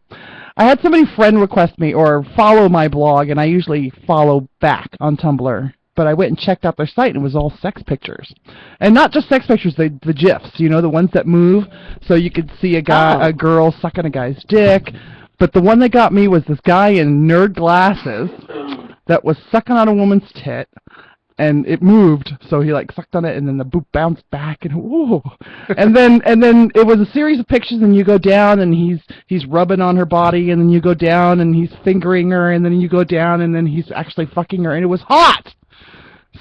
I had somebody friend request me or follow my blog, and I usually follow back on Tumblr. But I went and checked out their site, and it was all sex pictures. And not just sex pictures, the GIFs, the ones that move. So you could see a girl sucking a guy's dick. But the one that got me was this guy in nerd glasses that was sucking on a woman's tit. And it moved, so he sucked on it, and then the boob bounced back, and whoa! And then it was a series of pictures, and you go down, and he's rubbing on her body, and then you go down, and he's fingering her, and then you go down, and then he's actually fucking her, and it was hot.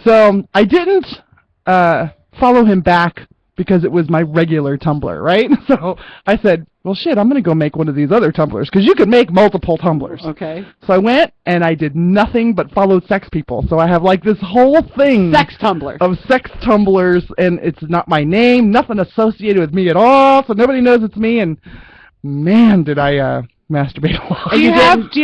So I didn't follow him back because it was my regular Tumblr, right? So I said, well, shit, I'm going to go make one of these other Tumblrs, because you could make multiple Tumblrs. Okay. So I went, and I did nothing but followed sex people. So I have, this whole thing Sex Tumblr. of sex Tumblrs, and it's not my name, nothing associated with me at all, so nobody knows it's me, and man, did I masturbate a lot. Do you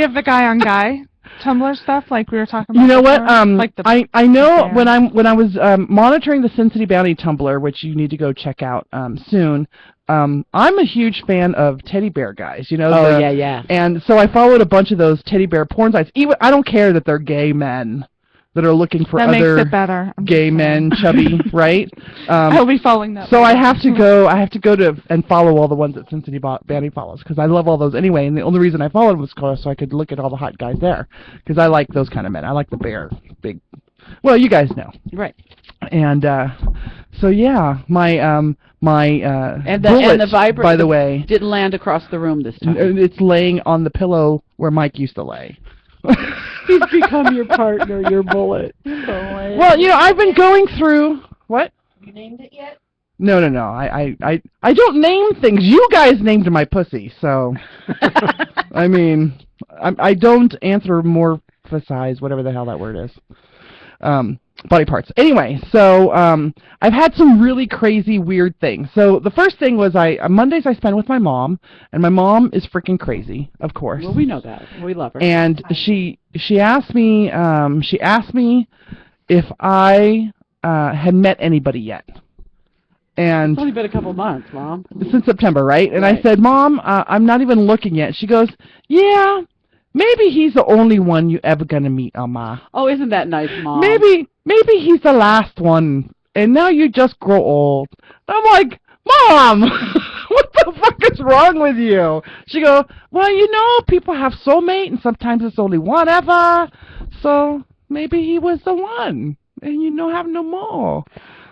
have the guy on guy Tumblr stuff like we were talking about? You know what? before? Like the I know bear. when I was monitoring the SinCityBounty Tumblr, which you need to go check out soon. I'm a huge fan of teddy bear guys. Yeah. And so I followed a bunch of those teddy bear porn sites. Even I don't care that they're gay men that are looking for that other makes it better. I'm gay just saying. men, chubby, right? I'll be following that. So I later. have to go to and follow all the ones that SinCityBounty follows because I love all those anyway. And the only reason I followed was so I could look at all the hot guys there because I like those kind of men. I like the bear, big. Well, you guys know, Right. and so yeah, my And the bullet, vibrator, by the way, didn't land across the room this time. it's laying on the pillow where Mike used to lay. He's become your partner, your bullet. Well, I've been going through what? Have you named it yet? No. I don't name things. You guys named my pussy, so I mean, I don't anthropomorphize, whatever the hell that word is. Body parts. Anyway, so I've had some really crazy, weird things. So the first thing was Mondays I spend with my mom, and my mom is freaking crazy, of course. Well, we know that. We love her. And she asked me if I had met anybody yet. And It's only been a couple months, Mom. since September, right? And Right. I said, Mom, I'm not even looking yet. She goes, yeah, maybe he's the only one you ever gonna meet, Oma. Oh, isn't that nice, Mom? Maybe he's the last one, and now you just grow old. I'm like, Mom, what the fuck is wrong with you? She goes, well, people have soulmate, and sometimes it's only one ever, so maybe he was the one, and have no more.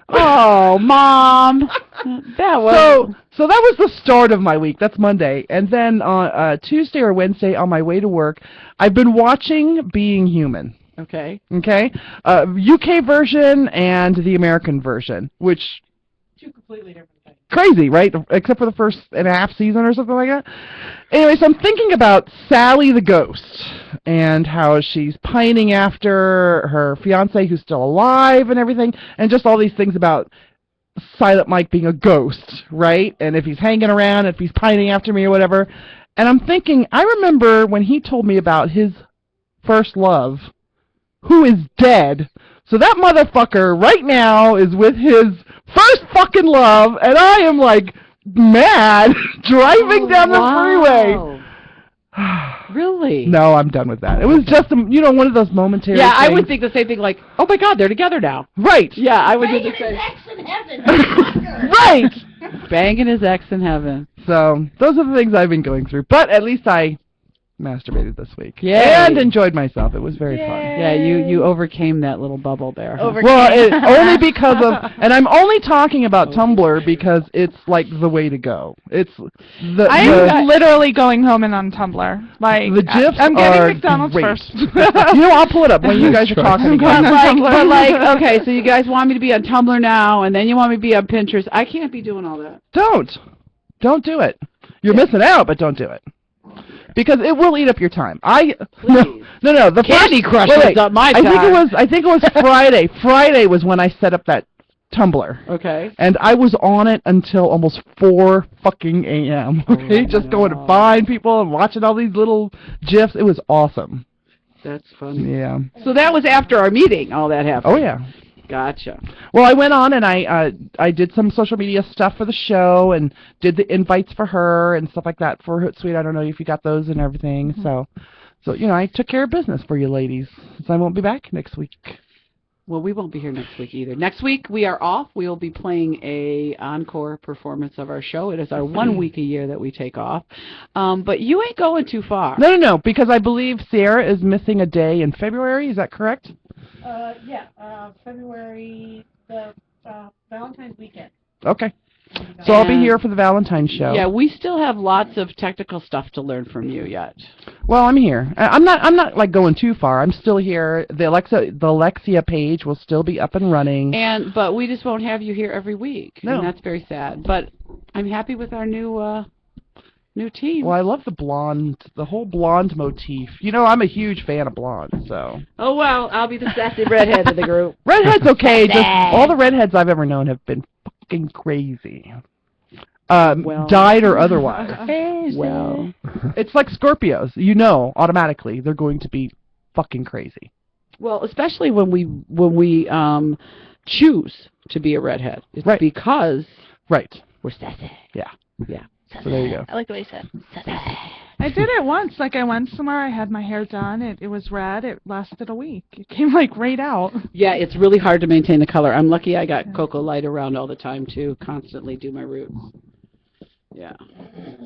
Oh, Mom. That was... So that was the start of my week. That's Monday. And then on Tuesday or Wednesday on my way to work, I've been watching Being Human. Okay. Okay? UK version and the American version, which... Two completely different things. Crazy, right? Except for the first and a half season or something like that. Anyway, so I'm thinking about Sally the ghost and how she's pining after her fiance who's still alive and everything, and just all these things about Silent Mike being a ghost, right? And if he's hanging around, if he's pining after me or whatever. And I'm thinking, I remember when he told me about his first love, who is dead. So that motherfucker right now is with his first fucking love, and I am like mad driving down the freeway. Really? No, I'm done with that. It was just one of those momentary Yeah, I things. would think the same thing, like, oh my God, they're together now. Right. Yeah, I would do the same. Right. Banging his ex in heaven. So those are the things I've been going through. But at least I masturbated this week. Yay. And enjoyed myself. It was very fun. Yeah, you overcame that little bubble there. Huh? Well, only because of, and I'm only talking about Tumblr because it's like the way to go. It's I'm literally going home and on Tumblr. Like the GIFs I'm getting are McDonald's great. first. I'll pull it up when you guys are talking But again. okay, so you guys want me to be on Tumblr now, and then you want me to be on Pinterest. I can't be doing all that. Don't do it. You're missing out, but don't do it. Because it will eat up your time. Please. No. The Candy first, Crush wait, is up my I think time. it was Friday. Friday was when I set up that Tumblr. Okay. And I was on it until almost 4 fucking a.m. Okay, just going to find people and watching all these little GIFs. It was awesome. That's funny. Yeah. So that was after our meeting, all that happened. Oh yeah. Gotcha. Well, I went on and I did some social media stuff for the show and did the invites for her and stuff like that for Hootsuite. I don't know if you got those and everything. Mm-hmm. So I took care of business for you ladies. So I won't be back next week. Well, we won't be here next week either. Next week we are off. We will be playing a encore performance of our show. It is our 1 week a year that we take off. But you ain't going too far. No, because I believe Sierra is missing a day in February. Is that correct? February, the Valentine's weekend. Okay. So I'll be here for the Valentine's show. Yeah, we still have lots of technical stuff to learn from you yet. Well, I'm here. I'm not like going too far. I'm still here. The Alexia page will still be up and running. But we just won't have you here every week. No. And that's very sad. But I'm happy with our new team. Well, I love the whole blonde motif. I'm a huge fan of blonde, so. Oh, well, I'll be the sassy redhead of the group. Redhead's okay. Just all the redheads I've ever known have been fucking crazy. Died or otherwise. Well, it's like Scorpios. Automatically they're going to be fucking crazy. Well, especially when we choose to be a redhead. It's right. Because we're sassy. Yeah. Yeah. So there you go. I like the way you said. I did it once. Like I went somewhere, I had my hair done. It was red. It lasted a week. It came like right out. Yeah, it's really hard to maintain the color. I'm lucky I got Cocoa Light around all the time too. Constantly do my roots. Yeah,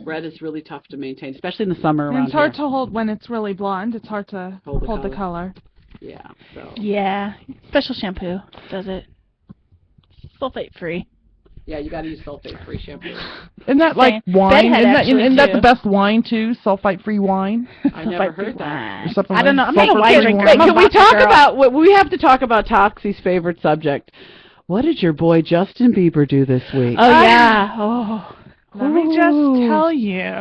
red is really tough to maintain, especially in the summer around And it's hard here. to hold when it's really blonde. It's hard to hold the color. Yeah. So. Yeah, special shampoo does it. Sulfate free. Yeah, you got to use sulfate-free shampoo. Isn't that like wine? Bedhead Isn't that too. the best wine too? Sulfite-free wine? I never heard that. Or something I don't know. I'm not a sulfur-free wine drinker. Wait, I'm a can we vodka talk girl. about? We have to talk about Toxie's favorite subject. What did your boy Justin Bieber do this week? Oh yeah. Oh. Let me just tell you.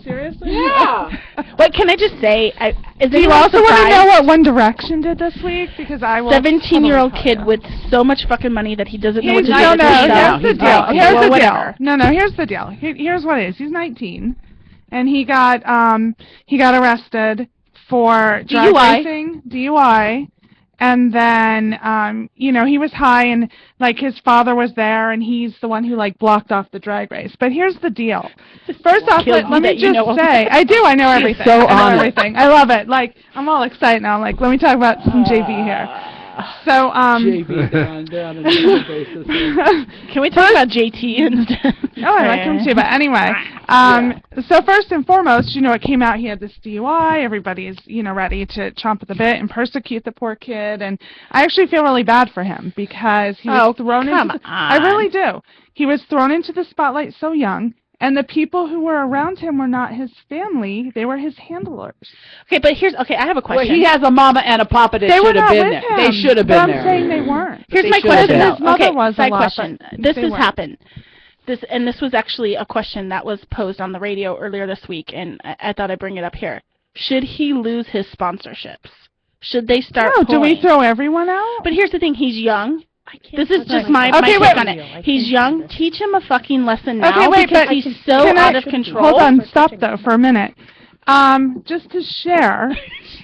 Seriously? Yeah. Wait, can I just say? Is Do you anyone also want to know surprised? what One Direction did this week? Because I will. 17-year-old totally kid tell you. with so much fucking money that he doesn't know what to do No, with no, himself. here's the deal. Okay, Here's well, the whatever. deal. No, here's the deal. Here's what it is. He's 19, and he got arrested for drag DUI. racing, DUI, and then he was high, and like his father was there, and he's the one who like blocked off the drag race. But here's the deal. First off, Kill you let me that you know just all say, that. I do. I know everything. so I know on it. everything. I love it. Like I'm all excited now. Like let me talk about some JB here. So JB down on a daily basis. Can we talk about JT instead? Oh, I like him too. But anyway, so first and foremost, it came out he had this DUI. Everybody is, ready to chomp at the bit and persecute the poor kid. And I actually feel really bad for him because he was thrown into. I really do. He was thrown into the spotlight so young. And the people who were around him were not his family; they were his handlers. Okay, but I have a question. Well, he has a mama and a papa that They were should have not been with there. him. They should have But been I'm there. saying they weren't. Here's They my should have question. been. His mother Okay, was a side lot, question. but This they has weren't. happened. This was actually a question that was posed on the radio earlier this week, and I thought I'd bring it up here. Should he lose his sponsorships? Should they start? No, do we pulling? throw everyone out? But here's the thing: he's young. This is just Okay, my wait. take on it. He's young. Teach him a fucking lesson now Okay, wait, because but he's so can out I- of control. Hold on, stop though for a minute. Just to share,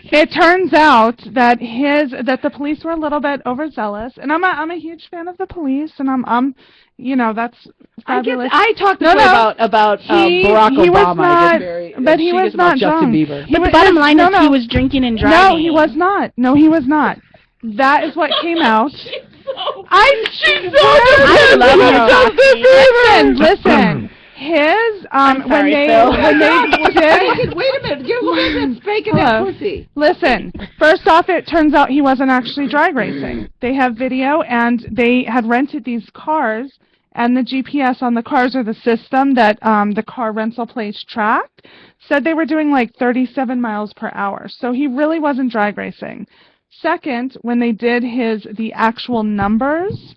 it turns out that the police were a little bit overzealous, and I'm a huge fan of the police, and I'm that's fabulous. I talked to No, her no. about He- Barack he was Obama. not- I get very, but he she was gets about not Justin drunk. Bieber. He But was- the bottom line no, is no. he was drinking and driving. No, he was not. No, he was not. That is what came out. I love you, Listen. His I'm when sorry, they Phil. did. Wait a minute. Give him faking Hello. that pussy. Listen, first off, it turns out he wasn't actually drag racing. They have video, and they had rented these cars, and the GPS on the cars, or the system that the car rental place tracked, said they were doing like 37 miles per hour. So he really wasn't drag racing. Second, when they did the actual numbers,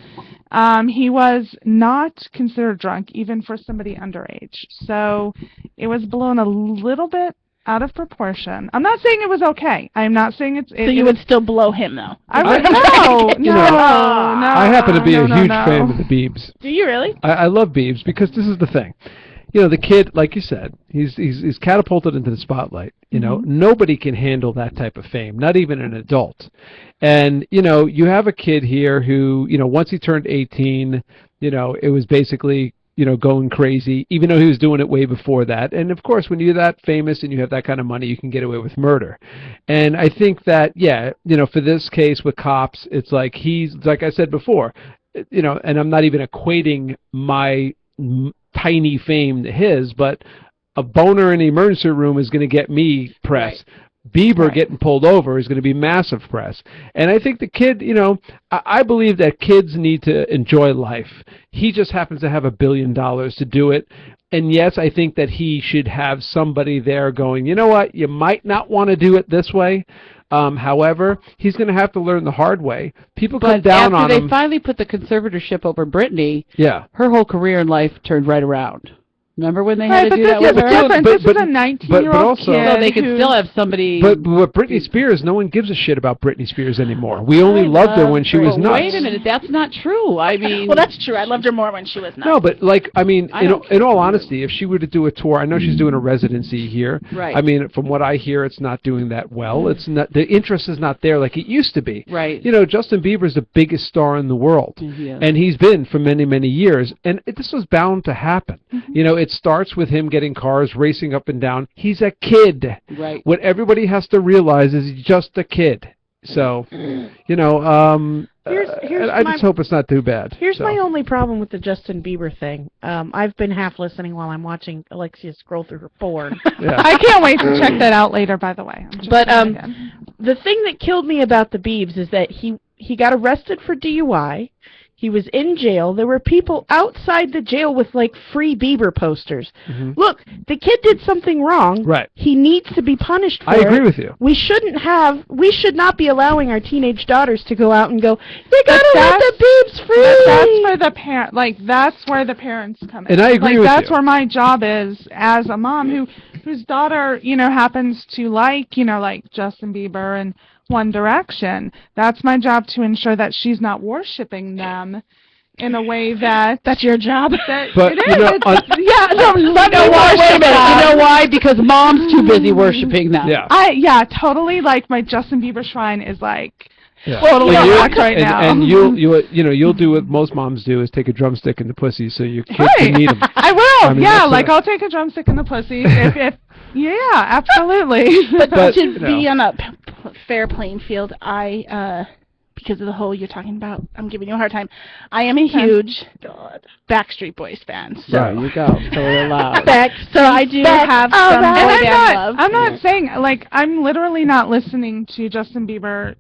he was not considered drunk, even for somebody underage. So it was blown a little bit out of proportion. I'm not saying it was okay. I'm not saying it's. So you would still blow him though? I would, You know, no. I happen to be a huge fan of the Biebs. Do you really? I love Biebs because this is the thing. The kid, like you said, he's catapulted into the spotlight. Nobody can handle that type of fame, not even an adult. And, you have a kid here who, once he turned 18, it was basically, going crazy, even though he was doing it way before that. And, of course, when you're that famous and you have that kind of money, you can get away with murder. And I think that, for this case with cops, it's like like I said before, and I'm not even equating my tiny fame to his, but a boner in the emergency room is going to get me press. Right. Bieber getting pulled over is going to be massive press. And I think the kid, I believe that kids need to enjoy life. He just happens to have $1 billion to do it. And yes, I think that he should have somebody there going, you know what, you might not want to do it this way. However, he's going to have to learn the hard way. People come down on him. After they finally put the conservatorship over Britney, her whole career in life turned right around. Remember when they had to do that with her? Different. This is a 19-year-old kid. So they could still have somebody. But Britney Spears, no one gives a shit about Britney Spears anymore. We only loved her when she was nuts. Wait a minute, that's not true. I mean, well, that's true. I loved her more when she was nuts. No, but in all honesty, if she were to do a tour, I know she's doing a residency here. Right. I mean, from what I hear, it's not doing that well. It's not, the interest is not there like it used to be. Right. Justin Bieber's the biggest star in the world, and he's been for many, many years. And this was bound to happen. It starts with him getting cars, racing up and down. He's a kid. Right. What everybody has to realize is he's just a kid. So, I just hope it's not too bad. Here's my only problem with the Justin Bieber thing. I've been half listening while I'm watching Alexia scroll through her porn. I can't wait to check that out later, by the way. But the thing that killed me about the Biebs is that he got arrested for DUI. He was in jail. There were people outside the jail with, like, free Bieber posters. Look, the kid did something wrong. Right. He needs to be punished for I agree it. with you. We should not be allowing our teenage daughters to go out and go, they gotta let the boobs free! But that's where the parent, like, that's where the parents come in. And I agree like, with that's you. where my job is as a mom whose daughter, you know, happens to like, you know, like Justin Bieber and One Direction. That's my job, to ensure that she's not worshiping them in a way that That's your job. that But, it you is. know, Yeah, no, let me wait a minute. You know why? Because mom's too busy worshiping them. Yeah. Totally. Like, my Justin Bieber shrine is like Yeah. totally And you- locked right now. And you'll do what most moms do, is take a drumstick in the pussy so your kid can meet him. I will. I mean, yeah, that's like a- I'll take a drumstick in the pussy if yeah, absolutely. But, to you be know. on a fair playing field, because of the whole you're talking about, I'm giving you a hard time. I am a huge Backstreet Boys fan. So. There you go. So we're allowed. So I do have some And boy band love. I'm not saying, like, I'm literally not listening to Justin Bieber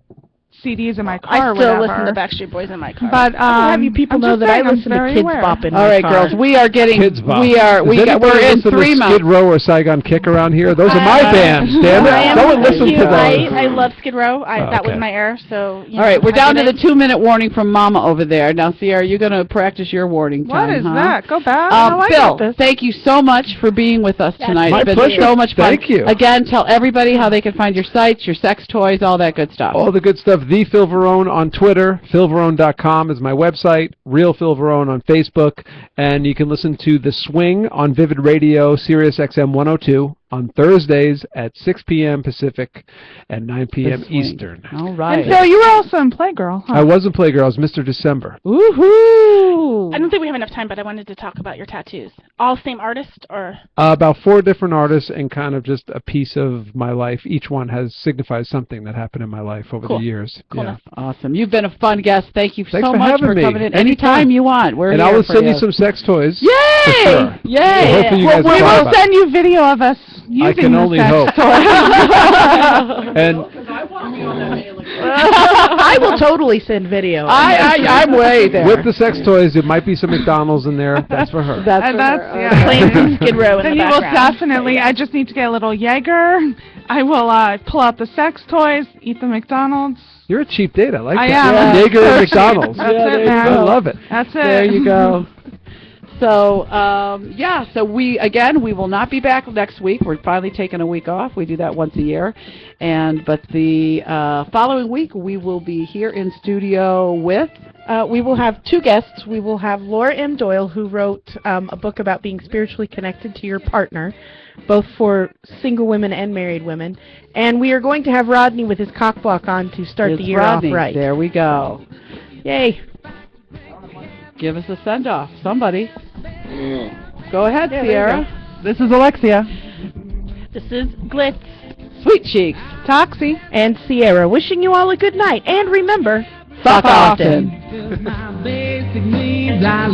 CDs in my car I or still whatever. listen to Backstreet Boys in my car. But I'll have you people I'm know just that saying, I I'm listen to very Kids aware. Bop in All my right, car. girls, we are getting, Kids Bop. we're Does anybody in listen to 3 months. Skid Row or Saigon Kick around here? Those are my bands. Damn I it! am Don't listen huge. to those. I love Skid Row. That was okay. my era. So All right, we're I down to get the it. 2-minute warning from Mama over there. Now, Sierra, you're going to practice your warning What time, is huh? that? Go back. I Phil, got this. thank you so much for being with us tonight. My It's been pleasure. so much fun. Thank you. Again, tell everybody how they can find your sites, your sex toys, all that good stuff. All the good stuff. The Phil Varone on Twitter. PhilVarone.com is my website. Real Phil Varone on Facebook. And you can listen to The Swing on Vivid Radio, Sirius XM 102 on Thursdays at 6 p.m. Pacific and 9 p.m. The Swing. Eastern. All And right. Phil, you were also in Playgirl, huh? I wasn't Playgirl. I was Mr. December. Woohoo! I don't think we have enough time, but I wanted to talk about your tattoos. All same artist, or About 4 different artists and kind of just a piece of my life. Each one has signified something that happened in my life over Cool. the years. Cool Yeah. enough. Awesome. You've been a fun guest. Thank you Thanks so for much having for me. coming in. Anytime. Anytime you want. We're And here I will for send you some sex toys. Yay! For sure. Yay! So hopefully you guys we will talk will about send you video of us using I can the only sex hope. toy. And I will totally send video. I'm way there. with the sex toys, there might be some McDonald's in there. That's for her. That's, And for that's, her. yeah. playing some Skid Row in Then the you will background. definitely, I just need to get a little Jaeger. I will pull out the sex toys, eat the McDonald's. You're a cheap date. I like I that. am. Jaeger and McDonald's. That's Yeah, it, there you man. I love it. That's it. There you go. So, so we will not be back next week. We're finally taking a week off. We do that once a year. But the following week, we will be here in studio with... We will have 2 guests. We will have Laura M. Doyle, who wrote a book about being spiritually connected to your partner, both for single women and married women. And we are going to have Rodney with his cock block on to start It's the year Rodney. off right. There we go. Yay. Give us a send-off. Somebody. Go ahead, Yeah, there you Sierra. This is Alexia. This is Glitz. Sweet Cheeks. Toxie. And Sierra, wishing you all a good night. And remember, Fuck often. My basic needs, I